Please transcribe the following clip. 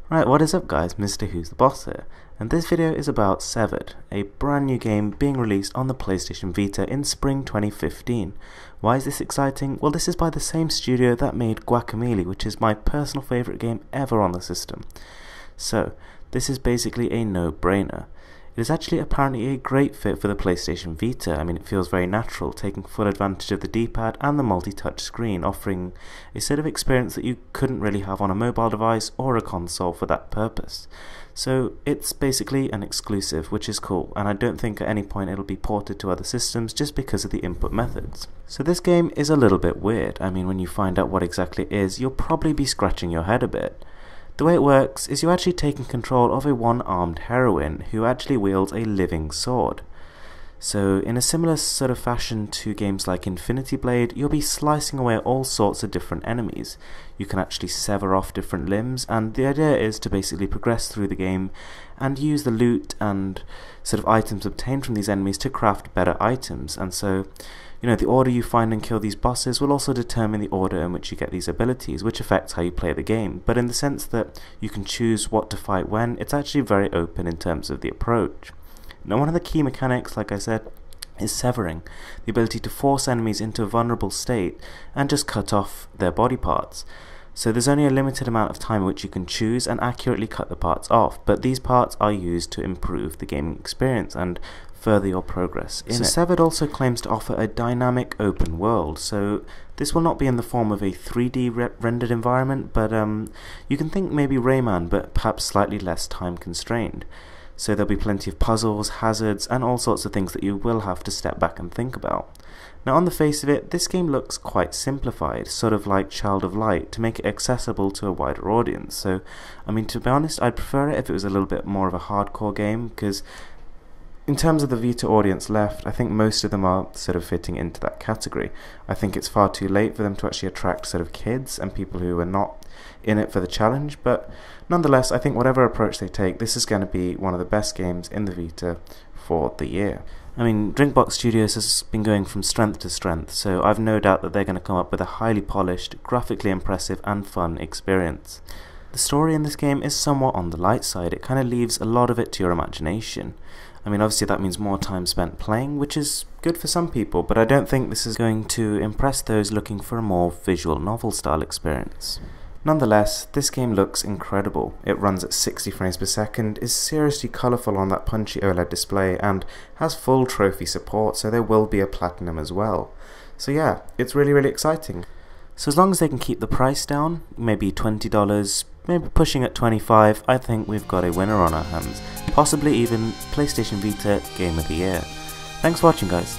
Right, what is up guys, Mr. Who's the Boss here, and this video is about Severed, a brand new game being released on the PlayStation Vita in spring 2015. Why is this exciting? Well, this is by the same studio that made Guacamelee, which is my personal favourite game ever on the system. So, this is basically a no-brainer. It is actually apparently a great fit for the PlayStation Vita. I mean, it feels very natural, taking full advantage of the D-pad and the multi-touch screen, offering a sort of experience that you couldn't really have on a mobile device or a console for that purpose. So it's basically an exclusive, which is cool, and I don't think at any point it'll be ported to other systems just because of the input methods. So this game is a little bit weird. I mean, when you find out what exactly it is, you'll probably be scratching your head a bit. The way it works is you're actually taking control of a one-armed heroine who actually wields a living sword. So in a similar sort of fashion to games like Infinity Blade, you'll be slicing away at all sorts of different enemies. You can actually sever off different limbs, and the idea is to basically progress through the game and use the loot and sort of items obtained from these enemies to craft better items. And so, you know, the order you find and kill these bosses will also determine the order in which you get these abilities, which affects how you play the game. But in the sense that you can choose what to fight when, it's actually very open in terms of the approach. Now, one of the key mechanics, like I said, is severing, the ability to force enemies into a vulnerable state and just cut off their body parts. So there's only a limited amount of time in which you can choose and accurately cut the parts off, but these parts are used to improve the gaming experience and further your progress in it. Severed also claims to offer a dynamic open world, so this will not be in the form of a 3D rendered environment, but you can think maybe Rayman, but perhaps slightly less time constrained. So there'll be plenty of puzzles, hazards, and all sorts of things that you will have to step back and think about. Now, on the face of it, this game looks quite simplified, sort of like Child of Light, to make it accessible to a wider audience. So, I mean, to be honest, I'd prefer it if it was a little bit more of a hardcore game, because in terms of the Vita audience left, I think most of them are sort of fitting into that category. I think it's far too late for them to actually attract sort of kids and people who are not in it for the challenge, but nonetheless, I think whatever approach they take, this is going to be one of the best games in the Vita for the year. I mean, Drinkbox Studios has been going from strength to strength, so I've no doubt that they're going to come up with a highly polished, graphically impressive and fun experience. The story in this game is somewhat on the light side. It kind of leaves a lot of it to your imagination. I mean, obviously that means more time spent playing, which is good for some people, but I don't think this is going to impress those looking for a more visual novel style experience. Nonetheless, this game looks incredible. It runs at 60 frames per second, is seriously colourful on that punchy OLED display, and has full trophy support, so there will be a platinum as well. So yeah, it's really exciting. So as long as they can keep the price down, maybe $20, maybe pushing at $25, I think we've got a winner on our hands. Possibly even PlayStation Vita Game of the Year. Thanks for watching guys.